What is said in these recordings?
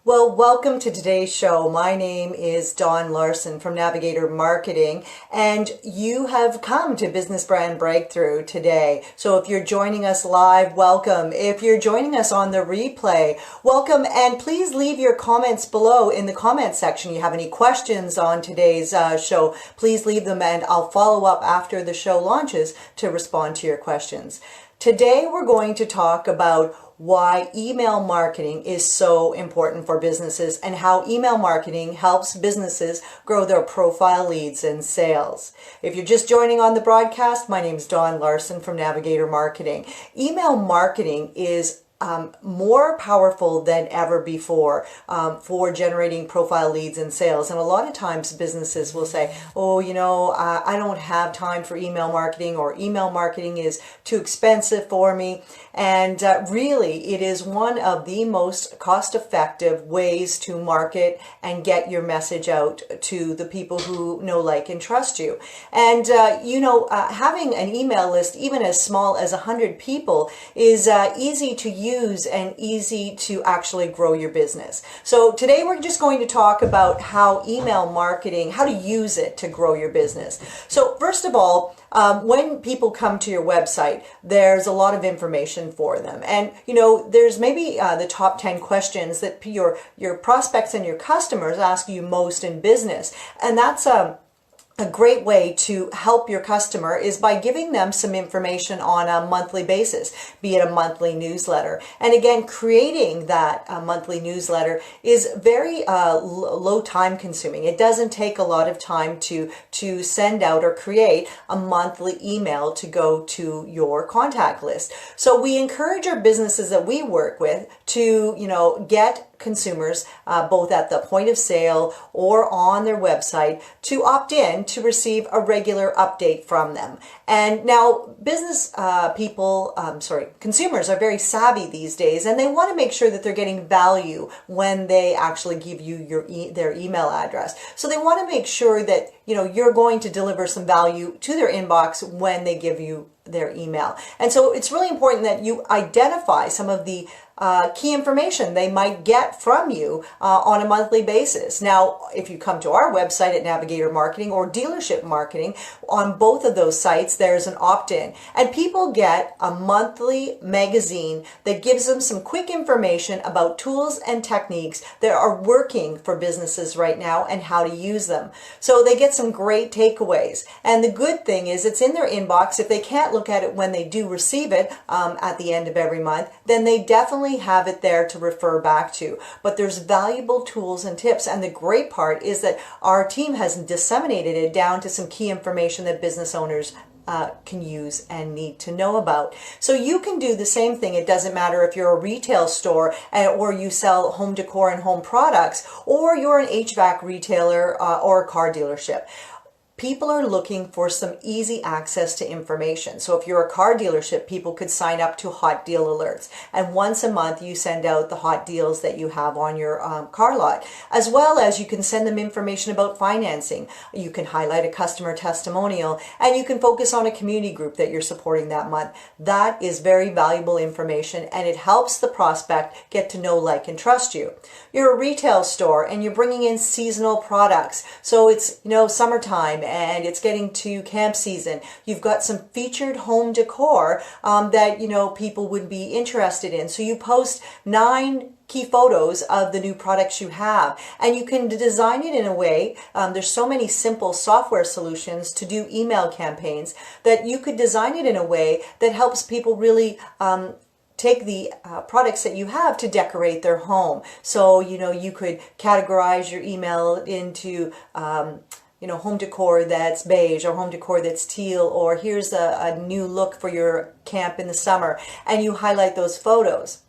Well, welcome to today's show. My name is Dawn Larson from Navigator Marketing, and you have come to Business Brand Breakthrough today. So if you're joining us live, welcome. If you're joining us on the replay, welcome, and please leave your comments below in the comment section. You have any questions on today's show, please leave them and I'll follow up after the show launches to respond to your questions. Today we're going to talk about why email marketing is so important for businesses and how email marketing helps businesses grow their profile leads and sales. If you're just joining on the broadcast, my name is Dawn Larson from Navigator Marketing. Email marketing is more powerful than ever before for generating profile leads and sales. And a lot of times businesses will say, oh, I don't have time for email marketing, or email marketing is too expensive for me. And really, it is one of the most cost-effective ways to market and get your message out to the people who know, like, and trust you. And, having an email list, even as small as 100 people, is easy to use and easy to actually grow your business. So today we're just going to talk about how email marketing, how to use it to grow your business. So first of all, when people come to your website, there's a lot of information for them. And, there's maybe the top 10 questions that your prospects and your customers ask you most in business. And that's a great way to help your customer is by giving them some information on a monthly basis, be it a monthly newsletter. And again, creating that monthly newsletter is very low time consuming. It doesn't take a lot of time to send out or create a monthly email to go to your contact list. So we encourage our businesses that we work with to, get consumers both at the point of sale or on their website to opt in to receive a regular update from them. And now consumers are very savvy these days, and they want to make sure that they're getting value when they actually give you their email address. So they want to make sure that you're going to deliver some value to their inbox when they give you their email. And so it's really important that you identify some of the key information they might get from you on a monthly basis. Now, if you come to our website at Navigator Marketing or Dealership Marketing, on both of those sites, there's an opt-in. And people get a monthly magazine that gives them some quick information about tools and techniques that are working for businesses right now and how to use them. So they get some great takeaways. And the good thing is it's in their inbox. If they can't look at it when they do receive it at the end of every month, then they definitely have it there to refer back to. But there's valuable tools and tips, and the great part is that our team has disseminated it down to some key information that business owners can use and need to know about. So you can do the same thing. It doesn't matter if you're a retail store or you sell home decor and home products, or you're an HVAC retailer or a car dealership. People are looking for some easy access to information. So if you're a car dealership, people could sign up to hot deal alerts. And once a month, you send out the hot deals that you have on your car lot, as well as you can send them information about financing. You can highlight a customer testimonial, and you can focus on a community group that you're supporting that month. That is very valuable information, and it helps the prospect get to know, like, and trust you. You're a retail store and you're bringing in seasonal products. So it's, summertime and it's getting to camp season. You've got some featured home decor that, people would be interested in. So you post 9 key photos of the new products you have, and you can design it in a way, there's so many simple software solutions to do email campaigns, that you could design it in a way that helps people really take the products that you have to decorate their home. So, you could categorize your email into home decor that's beige, or home decor that's teal, or here's a new look for your camp in the summer, and you highlight those photos.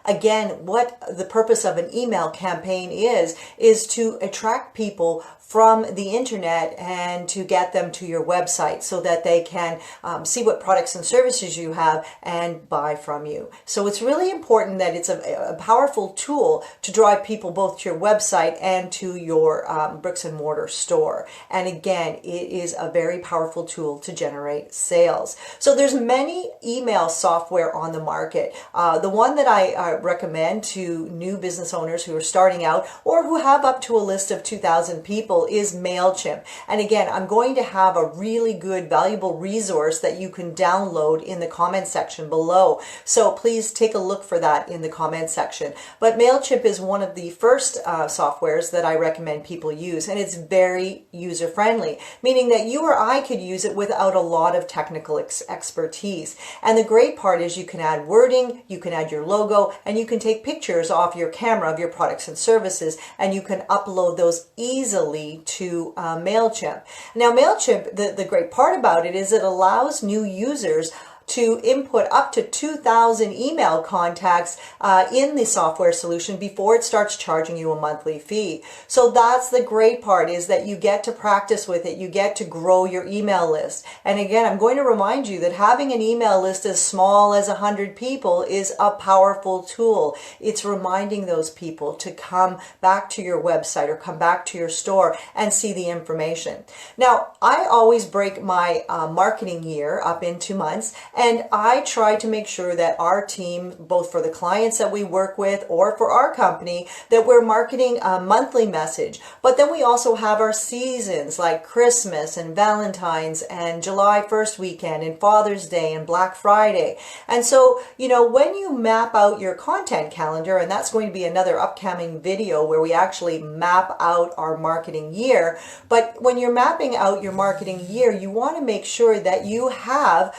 Again, what the purpose of an email campaign is to attract people from the internet and to get them to your website so that they can see what products and services you have and buy from you. So it's really important that it's a powerful tool to drive people both to your website and to your bricks and mortar store. And again, it is a very powerful tool to generate sales. So there's many email software on the market. The one that I recommend to new business owners who are starting out or who have up to a list of 2,000 people is MailChimp. And again, I'm going to have a really good, valuable resource that you can download in the comment section below. So please take a look for that in the comment section. But MailChimp is one of the first softwares that I recommend people use, and it's very user-friendly, meaning that you or I could use it without a lot of technical expertise. And the great part is you can add wording, you can add your logo, and you can take pictures off your camera of your products and services, and you can upload those easily to MailChimp. Now MailChimp, the great part about it is it allows new users to input up to 2,000 email contacts in the software solution before it starts charging you a monthly fee. So that's the great part, is that you get to practice with it. You get to grow your email list. And again, I'm going to remind you that having an email list as small as 100 people is a powerful tool. It's reminding those people to come back to your website or come back to your store and see the information. Now, I always break my marketing year up into months, and I try to make sure that our team, both for the clients that we work with or for our company, that we're marketing a monthly message. But then we also have our seasons like Christmas and Valentine's and July 1st weekend and Father's Day and Black Friday. And so, you know, when you map out your content calendar, and that's going to be another upcoming video where we actually map out our marketing year. But when you're mapping out your marketing year, you want to make sure that you have,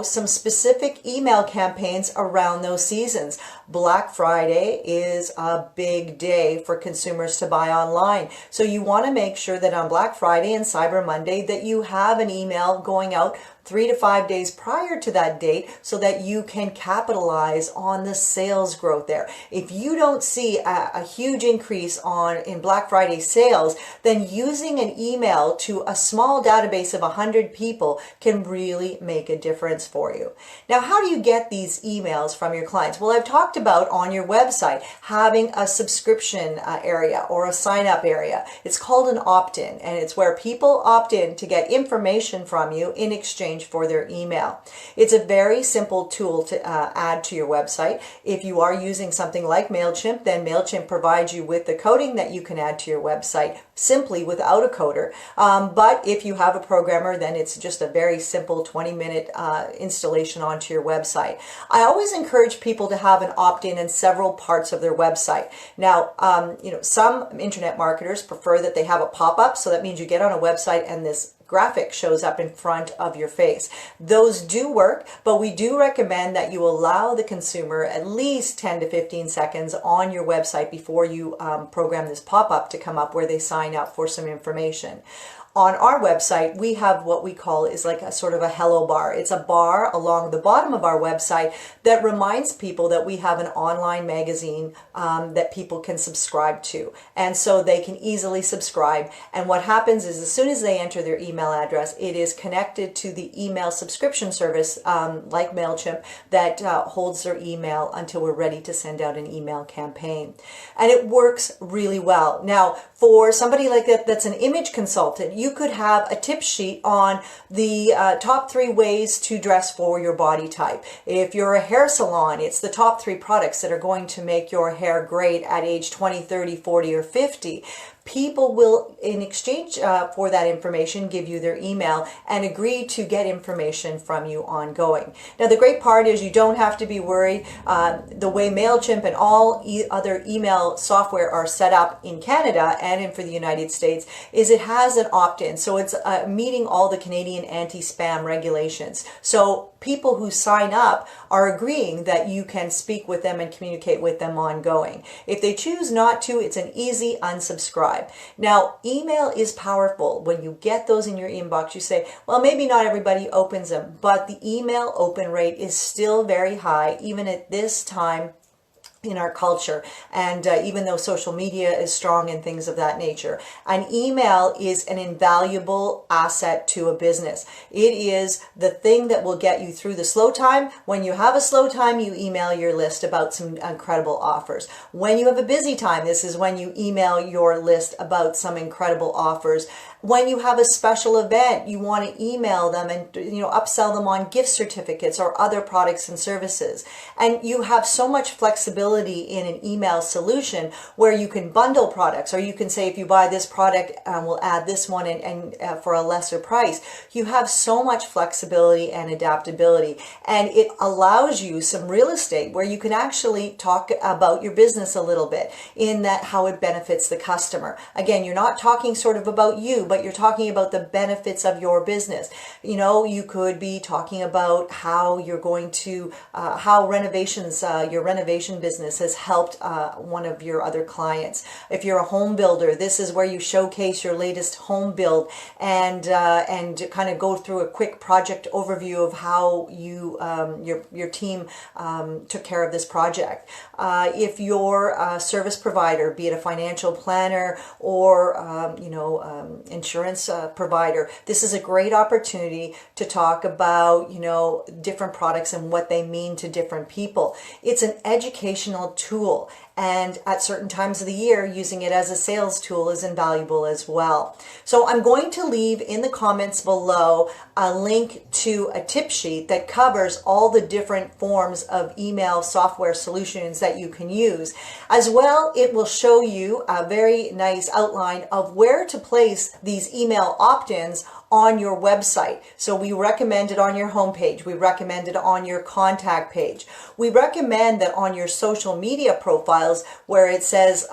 some specific email campaigns around those seasons. Black Friday is a big day for consumers to buy online. So you want to make sure that on Black Friday and Cyber Monday that you have an email going out 3 to 5 days prior to that date so that you can capitalize on the sales growth there. If you don't see a huge increase in Black Friday sales, then using an email to a small database of 100 people can really make a difference for you. Now, how do you get these emails from your clients? Well, I've talked about on your website having a subscription area or a sign-up area. It's called an opt-in, and it's where people opt in to get information from you in exchange for their email. It's a very simple tool to add to your website. If you are using something like MailChimp, then MailChimp provides you with the coding that you can add to your website simply without a coder. But if you have a programmer, then it's just a very simple 20-minute installation onto your website. I always encourage people to have an opt-in in several parts of their website. Now, some internet marketers prefer that they have a pop-up, so that means you get on a website and this graphic shows up in front of your face. Those do work, but we do recommend that you allow the consumer at least 10 to 15 seconds on your website before you program this pop-up to come up where they sign up for some information. On our website, we have what we call is like a sort of a hello bar. It's a bar along the bottom of our website that reminds people that we have an online magazine that people can subscribe to. And so they can easily subscribe. And what happens is as soon as they enter their email address, it is connected to the email subscription service like MailChimp that holds their email until we're ready to send out an email campaign. And it works really well. Now, for somebody like that's an image consultant, you could have a tip sheet on the top 3 ways to dress for your body type. If you're a hair salon, it's the top 3 products that are going to make your hair great at age 20, 30, 40, or 50. People will, in exchange for that information, give you their email and agree to get information from you ongoing. Now, the great part is you don't have to be worried. The way MailChimp and all other email software are set up in Canada and for the United States is it has an opt-in. So it's meeting all the Canadian anti-spam regulations. So people who sign up are agreeing that you can speak with them and communicate with them ongoing. If they choose not to, it's an easy unsubscribe. Now, email is powerful. When you get those in your inbox, you say, well, maybe not everybody opens them, but the email open rate is still very high, even at this time in our culture. And even though social media is strong and things of that nature, an email is an invaluable asset to a business. It is the thing that will get you through the slow time. When you have a slow time, you email your list about some incredible offers. When you have a busy time, this is when you email your list about some incredible offers. When you have a special event, you want to email them and upsell them on gift certificates or other products and services. And you have so much flexibility in an email solution where you can bundle products, or you can say, if you buy this product, we'll add this one and for a lesser price. You have so much flexibility and adaptability, and it allows you some real estate where you can actually talk about your business a little bit, in that how it benefits the customer. Again, you're not talking sort of about you, but you're talking about the benefits of your business. You could be talking about how you're going to, how renovations, your renovation business has helped one of your other clients. If you're a home builder, this is where you showcase your latest home build and kind of go through a quick project overview of how you, your team took care of this project. If you're a service provider, be it a financial planner or, insurance provider, this is a great opportunity to talk about, different products and what they mean to different people. It's an educational tool, and at certain times of the year, using it as a sales tool is invaluable as well. So I'm going to leave in the comments below a link to a tip sheet that covers all the different forms of email software solutions that you can use. As well, it will show you a very nice outline of where to place these email opt-ins on your website. So we recommend it on your homepage. We recommend it on your contact page. We recommend that on your social media profiles where it says,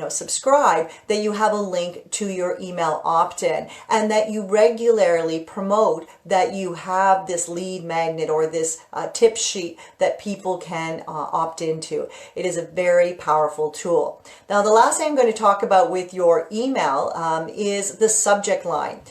subscribe, that you have a link to your email opt-in, and that you regularly promote that you have this lead magnet or this tip sheet that people can opt into. It is a very powerful tool. Now, the last thing I'm going to talk about with your email is the subject line.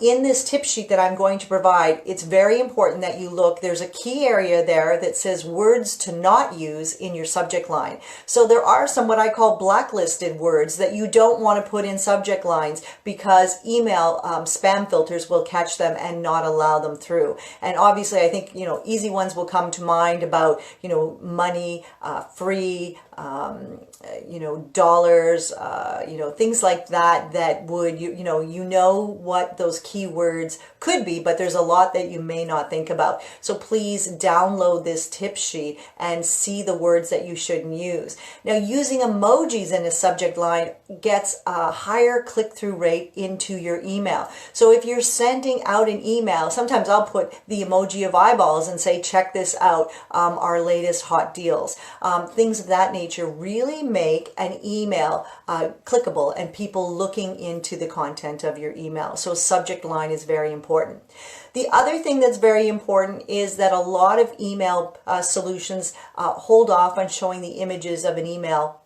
In this tip sheet that I'm going to provide, it's very important that you look. There's a key area there that says words to not use in your subject line. So there are some what I call blacklisted words that you don't want to put in subject lines because email spam filters will catch them and not allow them through. And obviously, I think, easy ones will come to mind about, money, free, dollars, things like that, that would, what those keywords could be, but there's a lot that you may not think about. So please download this tip sheet and see the words that you shouldn't use. Now, using emojis in a subject line gets a higher click-through rate into your email. So if you're sending out an email, sometimes I'll put the emoji of eyeballs and say, check this out, our latest hot deals. Things of that nature really make an email clickable and people looking into the content of your email. So subject line is very important. The other thing that's very important is that a lot of email solutions hold off on showing the images of an email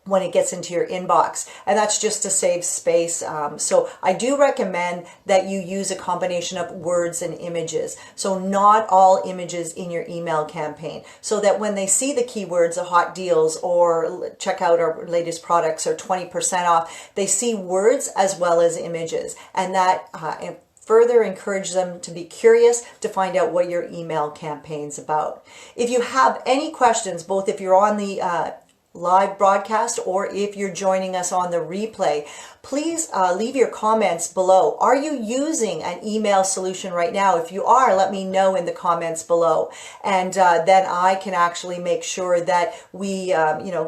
when it gets into your inbox, and that's just to save space. So I do recommend that you use a combination of words and images. So not all images in your email campaign, so that when they see the keywords of hot deals or check out our latest products or 20% off, they see words as well as images, and that further encourage them to be curious to find out what your email campaign's about. If you have any questions, both if you're on the live broadcast or if you're joining us on the replay, please leave your comments below. Are you using an email solution right now? If you are, let me know in the comments below, and then I can actually make sure that we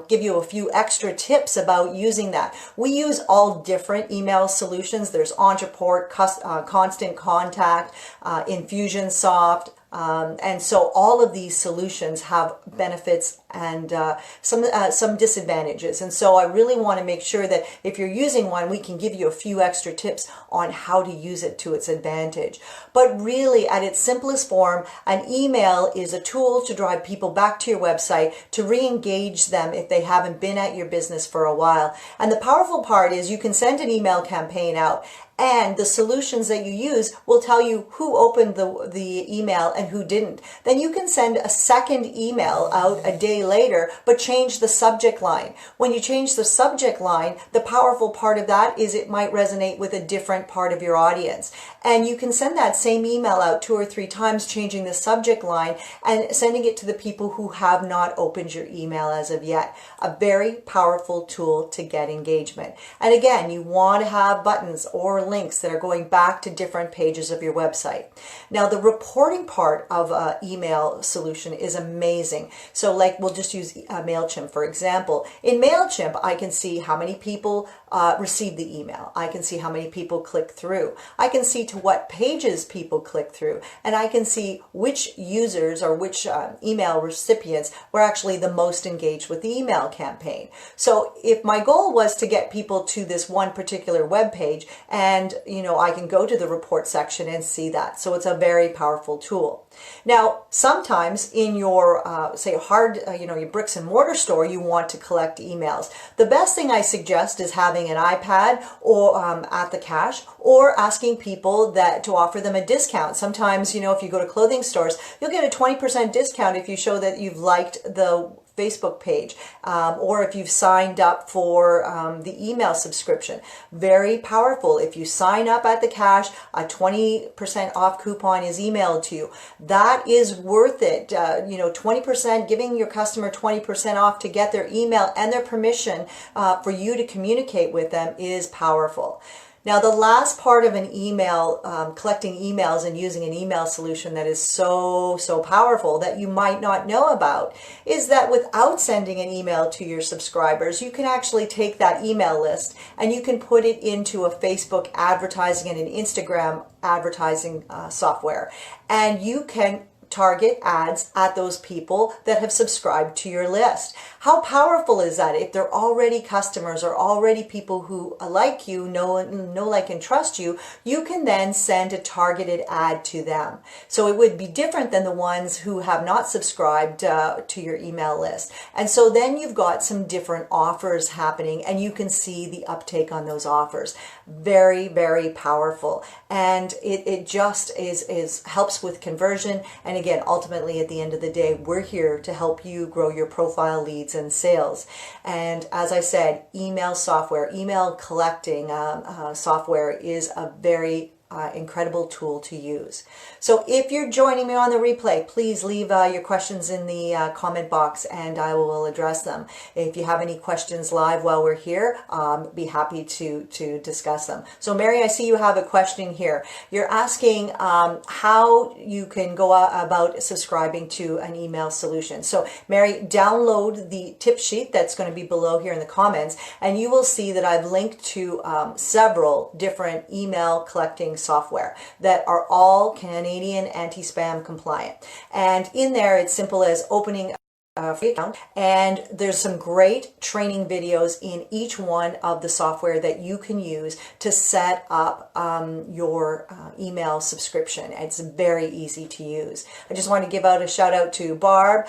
give you a few extra tips about using that. We use all different email solutions. There's Entreport, Constant Contact, Infusionsoft, and so all of these solutions have benefits and some disadvantages. And so I really want to make sure that if you're using one, we can give you a few extra tips on how to use it to its advantage. But really, at its simplest form, an email is a tool to drive people back to your website, to re-engage them if they haven't been at your business for a while. And the powerful part is you can send an email campaign out and the solutions that you use will tell you who opened the email and who didn't. Then you can send a second email out a day later, but change the subject line. When you change the subject line, the powerful part of that is it might resonate with a different part of your audience. And you can send that same email out 2 or 3 times, changing the subject line and sending it to the people who have not opened your email as of yet. A very powerful tool to get engagement. And again, you want to have buttons or links that are going back to different pages of your website. Now, the reporting part of an email solution is amazing. So like, we'll just use MailChimp, for example. In MailChimp, I can see how many people received the email. I can see how many people click through. I can see to what pages people click through. And I can see which users or which email recipients were actually the most engaged with the email campaign. So if my goal was to get people to this one particular web page, and I can go to the report section and see that. So it's a very powerful tool. Now, sometimes in your, say, your bricks and mortar store, you want to collect emails. The best thing I suggest is having an iPad or at the cash, or asking people to offer them a discount. Sometimes, if you go to clothing stores, you'll get a 20% discount if you show that you've liked the Facebook page, or if you've signed up for the email subscription. Very powerful. If you sign up at the cash, a 20% off coupon is emailed to you. That is worth it. 20%, giving your customer 20% off to get their email and their permission for you to communicate with them is powerful. Now, the last part of an email, collecting emails and using an email solution that is so powerful that you might not know about, is that without sending an email to your subscribers, you can actually take that email list and you can put it into a Facebook advertising and an Instagram advertising software. And you can target ads at those people that have subscribed to your list. How powerful is that? If they're already customers or already people who like you, know, like, and trust you, you can then send a targeted ad to them. So it would be different than the ones who have not subscribed to your email list. And so then you've got some different offers happening and you can see the uptake on those offers. Very, very powerful. And it just helps with conversion. And again, ultimately at the end of the day, we're here to help you grow your profile, leads, and sales. And as I said, email software, email collecting software is a very incredible tool to use. So if you're joining me on the replay, please leave your questions in the comment box and I will address them. If you have any questions live while we're here, be happy to discuss them. So Mary, I see you have a question here. You're asking how you can go about subscribing to an email solution. So Mary, download the tip sheet that's going to be below here in the comments, and you will see that I've linked to several different email collecting software that are all Canadian anti-spam compliant. And in there, it's simple as opening a free account, and there's some great training videos in each one of the software that you can use to set up your email subscription. It's very easy to use. I just want to give out a shout out to Barb,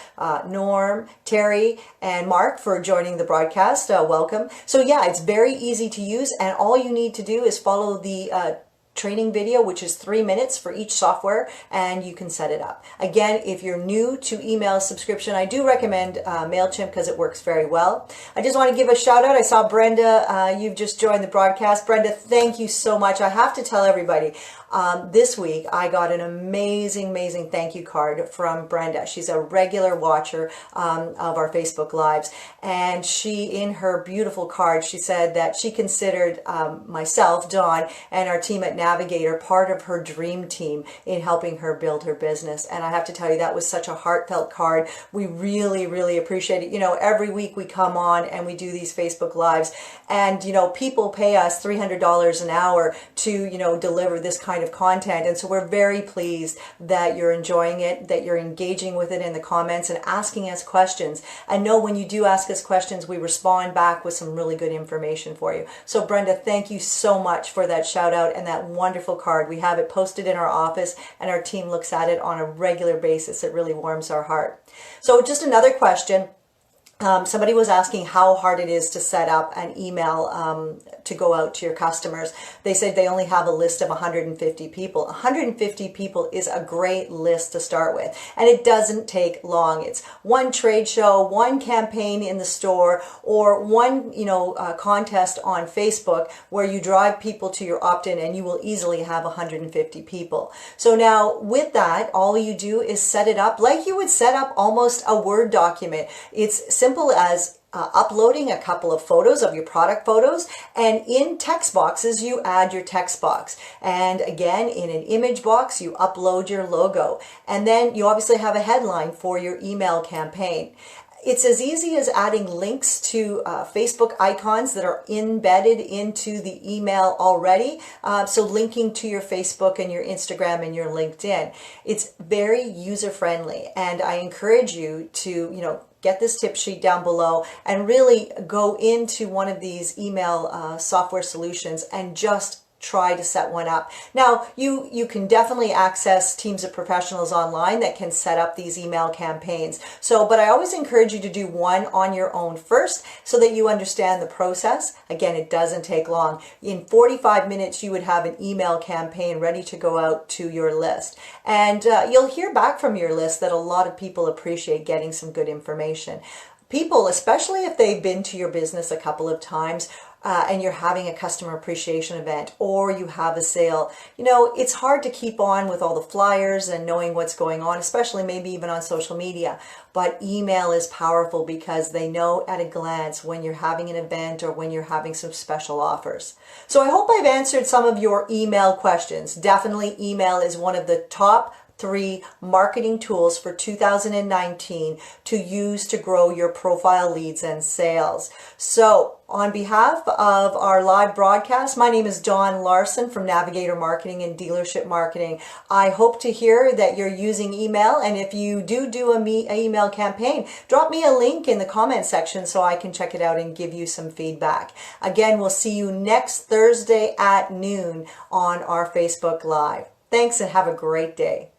Norm, Terry, and Mark for joining the broadcast. Welcome. So yeah, it's very easy to use, and all you need to do is follow the training video, which is 3 minutes for each software, and you can set it up. Again, if you're new to email subscription, I do recommend MailChimp because it works very well. I just want to give a shout out. I saw Brenda, you've just joined the broadcast. Brenda, thank you so much. I have to tell everybody, this week I got an amazing thank you card from Brenda. She's a regular watcher of our Facebook Lives, and she, in her beautiful card, she said that she considered myself, Dawn, and our team at Navigator part of her dream team in helping her build her business. And I have to tell you, that was such a heartfelt card. We really appreciate it. Every week we come on and we do these Facebook Lives, and people pay us $300 an hour to deliver this kind of content. And so we're very pleased that you're enjoying it, that you're engaging with it in the comments and asking us questions. And know when you do ask us questions, we respond back with some really good information for you. So Brenda, thank you so much for that shout out and that wonderful card. We have it posted in our office and our team looks at it on a regular basis. It really warms our heart. So just another question. Somebody was asking how hard it is to set up an email to go out to your customers. They said they only have a list of 150 people. 150 people is a great list to start with, and it doesn't take long. It's one trade show, one campaign in the store, or one contest on Facebook where you drive people to your opt-in, and you will easily have 150 people. So now with that, all you do is set it up like you would set up almost a Word document. It's simple as uploading a couple of photos of your product photos, and in text boxes you add your text box, and again in an image box you upload your logo, and then you obviously have a headline for your email campaign. It's as easy as adding links to Facebook icons that are embedded into the email already. So linking to your Facebook and your Instagram and your LinkedIn. It's very user-friendly, and I encourage you to, get this tip sheet down below and really go into one of these email software solutions and just try to set one up. Now, you can definitely access teams of professionals online that can set up these email campaigns. But I always encourage you to do one on your own first so that you understand the process. Again, it doesn't take long. In 45 minutes, you would have an email campaign ready to go out to your list. And you'll hear back from your list that a lot of people appreciate getting some good information. People, especially if they've been to your business a couple of times, and you're having a customer appreciation event, or you have a sale, it's hard to keep on with all the flyers and knowing what's going on, especially maybe even on social media. But email is powerful because they know at a glance when you're having an event or when you're having some special offers. So I hope I've answered some of your email questions. Definitely email is one of the top 3 marketing tools for 2019 to use to grow your profile leads and sales. So on behalf of our live broadcast, my name is Dawn Larson from Navigator Marketing and Dealership Marketing. I hope to hear that you're using email, and if you do an email campaign, drop me a link in the comment section so I can check it out and give you some feedback. Again, we'll see you next Thursday at noon on our Facebook Live. Thanks and have a great day.